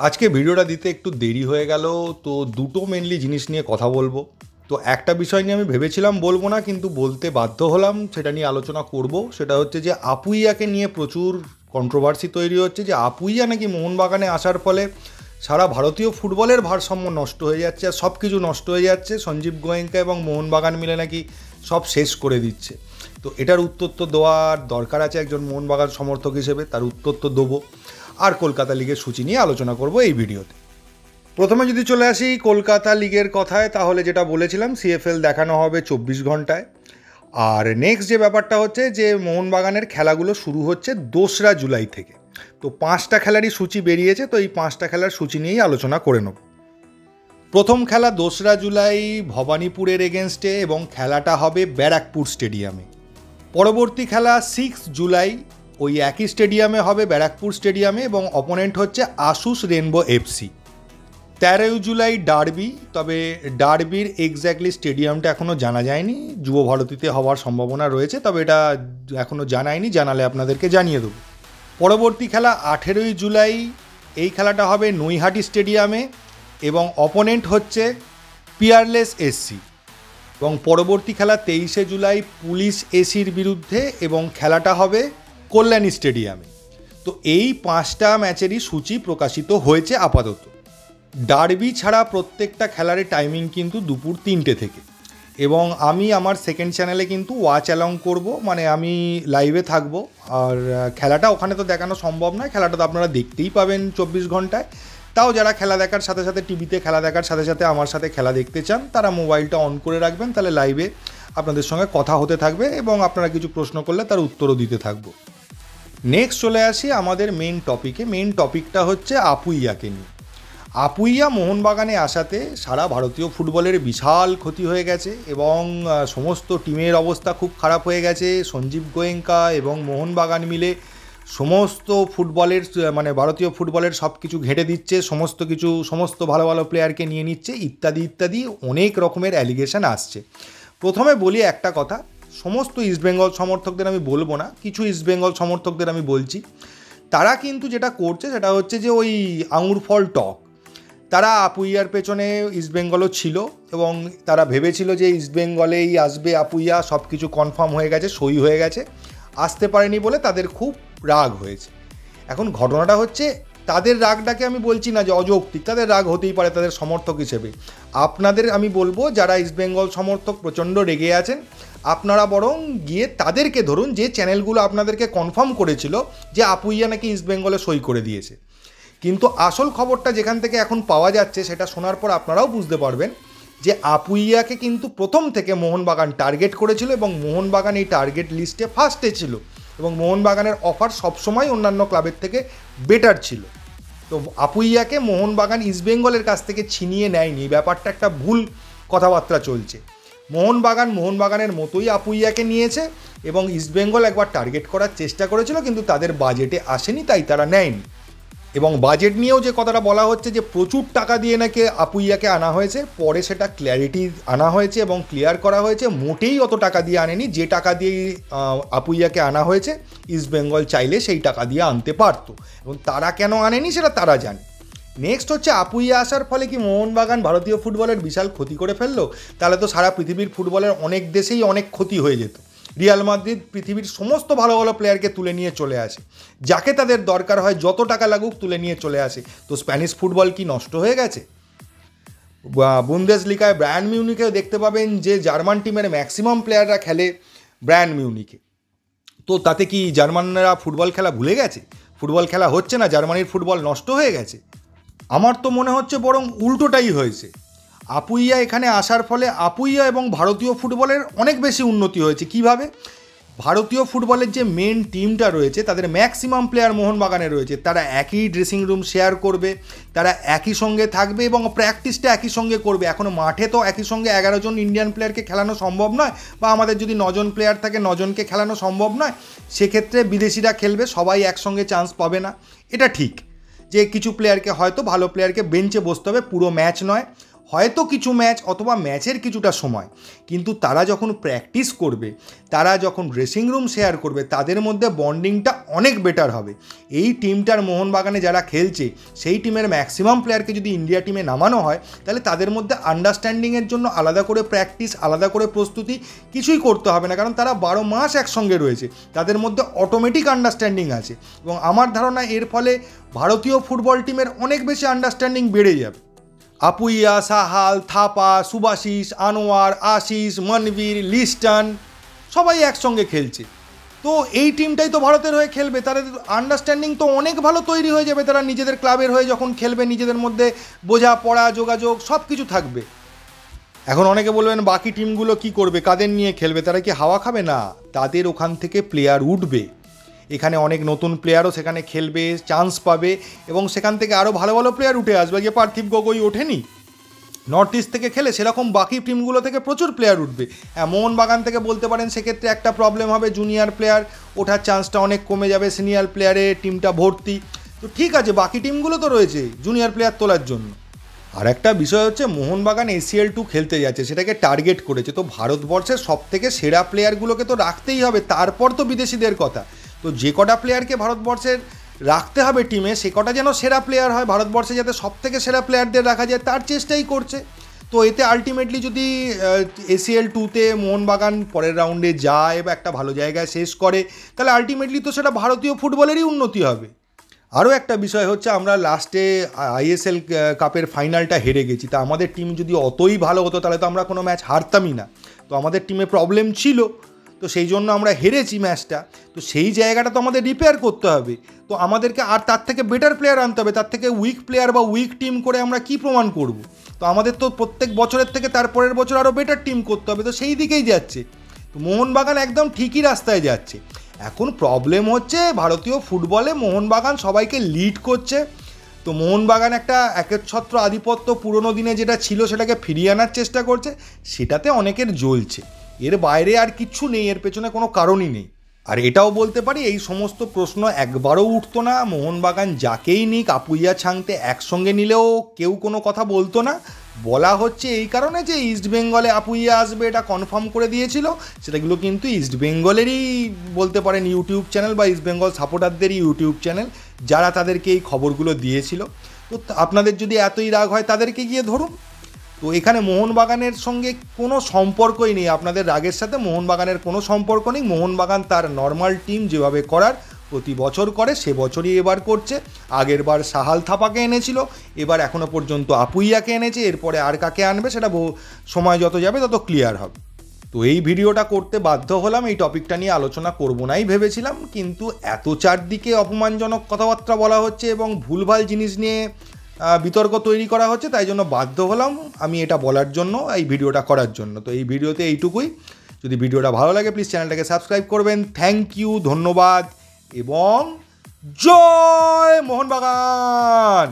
আজকে ভিডিওটা দিতে একটু দেরি হয়ে গেল। তো দুটো মেনলি জিনিস নিয়ে কথা বলবো। তো একটা বিষয় নিয়ে আমি ভেবেছিলাম বলবো না, কিন্তু বলতে বাধ্য হলাম, সেটা নিয়ে আলোচনা করব। সেটা হচ্ছে যে আপুইয়াকে নিয়ে প্রচুর কন্ট্রোভার্সি তৈরি হচ্ছে যে আপুইয়া নাকি মোহনবাগানে আসার ফলে সারা ভারতীয় ফুটবলের ভারসাম্য নষ্ট হয়ে যাচ্ছে, আর সব কিছু নষ্ট হয়ে যাচ্ছে। সঞ্জীব গোয়েঙ্কা এবং মোহনবাগান মিলে নাকি সব শেষ করে দিচ্ছে। তো এটার উত্তর তো দেওয়ার দরকার আছে একজন মোহনবাগান সমর্থক হিসেবে, তার উত্তর তো দেবো। আর কলকাতা লিগের সূচি নিয়ে আলোচনা করব এই ভিডিওতে। প্রথমে যদি চলে আসি কলকাতা লিগের কথায়, তাহলে যেটা বলেছিলাম সিএফএল দেখানো হবে 24 ঘন্টায়। আর নেক্সট যে ব্যাপারটা হচ্ছে যে মোহনবাগানের খেলাগুলো শুরু হচ্ছে 2রা জুলাই থেকে। তো 5টা খেলারই সূচি বেরিয়েছে, তো এই 5টা খেলার সূচি নিয়েই আলোচনা করে নেব। প্রথম খেলা 2রা জুলাই ভবানীপুরের এগেনস্টে, এবং খেলাটা হবে ব্যারাকপুর স্টেডিয়ামে। পরবর্তী খেলা 6 জুলাই ওই একই স্টেডিয়ামে হবে, ব্যারাকপুর স্টেডিয়ামে, এবং অপোনেন্ট হচ্ছে Asus rainbow FC. 13 July derby, তবে ডার্বির এক্স্যাক্টলি স্টেডিয়ামটা এখনও জানা যায়নি। যুব ভারতীতে হওয়ার সম্ভাবনা রয়েছে, তবে এটা এখনও জানায়নি, জানালে আপনাদেরকে জানিয়ে দেবো। পরবর্তী খেলা 18 জুলাই, এই খেলাটা হবে নৈহাটি স্টেডিয়ামে, এবং অপোনেন্ট হচ্ছে পিয়ারলেস এসসি। এবং পরবর্তী খেলা 23 জুলাই পুলিশ এসির বিরুদ্ধে, এবং খেলাটা হবে কল্যাণী স্টেডিয়ামে। তো এই 5টা ম্যাচেরই সূচি প্রকাশিত হয়েছে আপাতত। ডার্বি ছাড়া প্রত্যেকটা খেলারই টাইমিং কিন্তু দুপুর 3টে থেকে, এবং আমি আমার সেকেন্ড চ্যানেলে কিন্তু ওয়াচ অ্যালং করব, মানে আমি লাইভে থাকবো। আর খেলাটা ওখানে তো দেখানো সম্ভব নয়, খেলাটা তো আপনারা দেখতেই পাবেন 24 ঘন্টায়। তাও যারা খেলা দেখার সাথে সাথে টিভিতে খেলা দেখার সাথে সাথে আমার সাথে খেলা দেখতে চান, তারা মোবাইলটা অন করে রাখবেন, তাহলে লাইভে আপনাদের সঙ্গে কথা হতে থাকবে, এবং আপনারা কিছু প্রশ্ন করলে তার উত্তরও দিতে থাকবো। নেক্সট চলে আসি আমাদের মেন টপিকে। মেন টপিকটা হচ্ছে আপুইয়াকে নিয়ে। আপুইয়া মোহনবাগানে আসাতে সারা ভারতীয় ফুটবলের বিশাল ক্ষতি হয়ে গেছে, এবং সমস্ত টিমের অবস্থা খুব খারাপ হয়ে গেছে। সঞ্জীব গোয়েঙ্কা এবং মোহনবাগান মিলে সমস্ত ফুটবলের মানে ভারতীয় ফুটবলের সব কিছু ঘেঁটে দিচ্ছে, সমস্ত ভালো ভালো প্লেয়ারকে নিয়ে নিচ্ছে, ইত্যাদি ইত্যাদি অনেক রকমের অ্যালিগেশন আসছে। প্রথমে বলি একটা কথা, সমস্ত ইস্টবেঙ্গল সমর্থকদের আমি বলবো না, কিছু ইস্টবেঙ্গল সমর্থকদের আমি বলছি। তারা কিন্তু যেটা করছে সেটা হচ্ছে যে ওই আঙুর ফল টক। তারা আপুইয়ার পেছনে ইস্টবেঙ্গলও ছিল, এবং তারা ভেবেছিল যে ইস্টবেঙ্গলেই আসবে আপুইয়া, সব কিছু কনফার্ম হয়ে গেছে, সই হয়ে গেছে। আসতে পারেনি বলে তাদের খুব রাগ হয়েছে। এখন ঘটনাটা হচ্ছে, তাদের রাগটাকে আমি বলছি না যে অযৌক্তিক, তাদের রাগ হতেই পারে তাদের সমর্থক হিসেবে। আপনাদের আমি বলবো, যারা ইস্টবেঙ্গল সমর্থক প্রচণ্ড রেগে আছেন, আপনারা বরং গিয়ে তাদেরকে ধরুন যে চ্যানেলগুলো আপনাদেরকে কনফার্ম করেছিল যে আপুইয়া নাকি ইস্টবেঙ্গলে সই করে দিয়েছে। কিন্তু আসল খবরটা যেখান থেকে এখন পাওয়া যাচ্ছে, সেটা শোনার পর আপনারাও বুঝতে পারবেন যে আপুইয়াকে কিন্তু প্রথম থেকে মোহনবাগান টার্গেট করেছিল, এবং মোহনবাগান এই টার্গেট লিস্টে ফার্স্টে ছিল, এবং মোহনবাগানের অফার সবসময় অন্যান্য ক্লাবের থেকে বেটার ছিল। তো আপুইয়াকে মোহনবাগান ইস্টবেঙ্গলের কাছ থেকে ছিনিয়ে নেয়নি, ব্যাপারটা একটা ভুল কথাবার্তা চলছে। মোহনবাগানের মতোই আপুইয়াকে নিয়েছে, এবং ইস্টবেঙ্গল একবার টার্গেট করার চেষ্টা করেছিল, কিন্তু তাদের বাজেটে আসেনি, তাই তারা নেয়নি। এবং বাজেট নিয়েও যে কথাটা বলা হচ্ছে যে প্রচুর টাকা দিয়ে নাকি আপুইয়াকে আনা হয়েছে, পরে সেটা ক্ল্যারিটি আনা হয়েছে এবং ক্লিয়ার করা হয়েছে মোটেই অত টাকা দিয়ে আনেনি। যে টাকা দিয়ে আপুইয়াকে আনা হয়েছে, ইস্টবেঙ্গল চাইলে সেই টাকা দিয়ে আনতে পারতো, এবং তারা কেন আনেনি সেটা তারা জানে। নেক্সট হচ্ছে, আপুইয়া আসার ফলে কি মোহনবাগান ভারতীয় ফুটবলের বিশাল ক্ষতি করে ফেললো? তাহলে তো সারা পৃথিবীর ফুটবলের অনেক দেশেই অনেক ক্ষতি হয়ে যেত। রিয়াল মাদ্রিদ পৃথিবীর সমস্ত ভালো ভালো প্লেয়ারকে তুলে নিয়ে চলে আসে, যাকে তাদের দরকার হয় যত টাকা লাগুক তুলে নিয়ে চলে আসে। তো স্প্যানিশ ফুটবল কি নষ্ট হয়ে গেছে? বুন্দেসলিগায় ব্রায়ান মিউনিকেও দেখতে পাবেন যে জার্মান টিমের ম্যাক্সিমাম প্লেয়াররা খেলে ব্রায়ান মিউনিকে। তো তাতে কি জার্মানরা ফুটবল খেলা ভুলে গেছে? ফুটবল খেলা হচ্ছে না, জার্মানির ফুটবল নষ্ট হয়ে গেছে? আমার তো মনে হচ্ছে বরং উল্টোটাই হয়েছে। আপুইয়া এখানে আসার ফলে আপুইয়া এবং ভারতীয় ফুটবলের অনেক বেশি উন্নতি হয়েছে। কিভাবে? ভারতীয় ফুটবলের যে মেন টিমটা রয়েছে, তাদের ম্যাক্সিমাম প্লেয়ার মোহনবাগানে রয়েছে, তারা একই ড্রেসিং রুম শেয়ার করবে, তারা একই সঙ্গে থাকবে, এবং প্র্যাকটিসটা একই সঙ্গে করবে। এখনও মাঠে তো একই সঙ্গে 11 জন ইন্ডিয়ান প্লেয়ারকে খেলানো সম্ভব নয়, বা আমাদের যদি 9 জন প্লেয়ার থাকে 9 জনকে খেলানো সম্ভব নয়। সেক্ষেত্রে বিদেশিরা খেলবে, সবাই একসঙ্গে চান্স পাবে না, এটা ঠিক। যে কিছু প্লেয়ারকে, হয়তো ভালো প্লেয়ারকে বেঞ্চে বসতে হবে, পুরো ম্যাচ নয়। হয়তো কিছু ম্যাচ অথবা ম্যাচের কিছুটা সময়, কিন্তু তারা যখন প্র্যাকটিস করবে, তারা যখন ড্রেসিং রুম শেয়ার করবে, তাদের মধ্যে বন্ডিংটা অনেক বেটার হবে। এই টিমটার মোহনবাগানে যারা খেলছে সেই টিমের ম্যাক্সিমাম প্লেয়ারকে যদি ইন্ডিয়া টিমে নামানো হয়, তাহলে তাদের মধ্যে আন্ডারস্ট্যান্ডিংয়ের জন্য আলাদা করে প্র্যাকটিস, আলাদা করে প্রস্তুতি কিছুই করতে হবে না, কারণ তারা 12 মাস একসঙ্গে রয়েছে, তাদের মধ্যে অটোমেটিক আন্ডারস্ট্যান্ডিং আছে। এবং আমার ধারণা এর ফলে ভারতীয় ফুটবল টিমের অনেক বেশি আন্ডারস্ট্যান্ডিং বেড়ে যাবে। আপুইয়া, সাহাল, থাপা, সুভাশিস, আনোয়ার, আশিস, মনবীর, লিস্টন সবাই একসঙ্গে খেলছে। তো এই টিমটাই তো ভারতের হয়ে খেলবে, তাদের আন্ডারস্ট্যান্ডিং তো অনেক ভালো তৈরি হয়ে যাবে। তারা নিজেদের ক্লাবের হয়ে যখন খেলবে, নিজেদের মধ্যে বোঝাপড়া, যোগাযোগ সব কিছু থাকবে। এখন অনেকে বলবেন বাকি টিমগুলো কি করবে, কাদের নিয়ে খেলবে, তারা কি হাওয়া খাবে? না, তাদের ওখান থেকে প্লেয়ার উঠবে, এখানে অনেক নতুন প্লেয়ারও সেখানে খেলবে, চান্স পাবে, এবং সেখান থেকে আরও ভালো ভালো প্লেয়ার উঠে আসবে। যে পার্থিব গগৈ ওঠেনি নর্থ ইস্ট থেকে খেলে, সেরকম বাকি টিমগুলো থেকে প্রচুর প্লেয়ার উঠবে। হ্যাঁ, মোহনবাগান থেকে বলতে পারেন সেক্ষেত্রে একটা প্রবলেম হবে, জুনিয়র প্লেয়ার ওঠার চান্সটা অনেক কমে যাবে, সিনিয়র প্লেয়ারে টিমটা ভর্তি। তো ঠিক আছে, বাকি টিমগুলো তো রয়েছে জুনিয়র প্লেয়ার তোলার জন্য। আর একটা বিষয় হচ্ছে, মোহনবাগান ACL 2 খেলতে যাচ্ছে, সেটাকে টার্গেট করেছে। তো ভারতবর্ষের সব থেকে সেরা প্লেয়ারগুলোকে তো রাখতেই হবে, তারপর তো বিদেশিদের কথা। তো যে কটা প্লেয়ারকে ভারতবর্ষের রাখতে হবে টিমে, সে কটা যেন সেরা প্লেয়ার হয়, ভারতবর্ষে যাতে সব থেকে সেরা প্লেয়ারদের রাখা যায় তার চেষ্টাই করছে। তো এতে আলটিমেটলি যদি ACL 2-তে মোহনবাগান পরের রাউন্ডে যায় বা একটা ভালো জায়গায় শেষ করে, তাহলে আলটিমেটলি তো সেটা ভারতীয় ফুটবলেরই উন্নতি হবে। আরও একটা বিষয় হচ্ছে, আমরা লাস্টে ISL কাপের ফাইনালটা হেরে গেছি। তা আমাদের টিম যদি অতই ভালো হতো তাহলে তো আমরা কোনো ম্যাচ হারতামই না। তো আমাদের টিমে প্রবলেম ছিল, তো সেই জন্য আমরা হেরেছি ম্যাচটা। তো সেই জায়গাটা তো আমাদের রিপেয়ার করতে হবে। তো আমাদেরকে আর তার থেকে বেটার প্লেয়ার আনতে হবে। তার থেকে উইক প্লেয়ার বা উইক টিম করে আমরা কি প্রমাণ করব? তো আমাদের তো প্রত্যেক বছরের থেকে তার পরের বছর আরও বেটার টিম করতে হবে। তো সেই দিকেই যাচ্ছে। তো মোহনবাগান একদম ঠিকই রাস্তায় যাচ্ছে। এখন প্রবলেম হচ্ছে, ভারতীয় ফুটবলে মোহনবাগান সবাইকে লিড করছে। তো মোহনবাগান একটা একচ্ছত্র আধিপত্য পুরনো দিনে যেটা ছিল সেটাকে ফিরিয়ে আনার চেষ্টা করছে, সেটাতে অনেকের জ্বলছে। এর বাইরে আর কিচ্ছু নেই, এর পেছনে কোনো কারণই নেই। আর এটাও বলতে পারি, এই সমস্ত প্রশ্ন একবারও উঠতো না। মোহনবাগান যাকেই নিক, আপুইয়া ছাংতে একসঙ্গে নিলেও কেউ কোনো কথা বলতো না। বলা হচ্ছে এই কারণে যে ইস্টবেঙ্গলে আপুইয়া আসবে, এটা কনফার্ম করে দিয়েছিল। সেটাগুলো কিন্তু ইস্টবেঙ্গলেরই বলতে পারেন ইউটিউব চ্যানেল বা ইস্টবেঙ্গল সাপোর্টারদেরই ইউটিউব চ্যানেল, যারা তাদেরকে এই খবরগুলো দিয়েছিল। তো আপনাদের যদি এতই রাগ হয়, তাদেরকে গিয়ে ধরুন। তো এখানে মোহনবাগানের সঙ্গে কোনো সম্পর্কই নেই, আপনাদের রাগের সাথে মোহনবাগানের কোনো সম্পর্ক নেই। মোহনবাগান তার নর্মাল টিম যেভাবে করার প্রতি বছর করে, সে বছরই এবার করছে। আগের বার সাহাল থাপাকে এনেছিল, এবার এখনও পর্যন্ত আপুইয়াকে এনেছে, এরপরে আর কাকে আনবে সেটা সময় যত যাবে তত ক্লিয়ার হবে। তো এই ভিডিওটা করতে বাধ্য হলাম, এই টপিকটা নিয়ে আলোচনা করব নাই ভেবেছিলাম, কিন্তু এত চারদিকে অপমানজনক কথাবার্তা বলা হচ্ছে এবং ভুলভাল জিনিস নিয়ে বিতর্ক তৈরি করা হচ্ছে, তাই জন্য বাধ্য হলাম আমি এটা বলার জন্য, এই ভিডিওটা করার জন্য। তো এই ভিডিওতে এইটুকুই। যদি ভিডিওটা ভালো লাগে প্লিজ চ্যানেলটাকে সাবস্ক্রাইব করবেন। থ্যাংক ইউ, ধন্যবাদ, এবং জয় মোহনবাগান।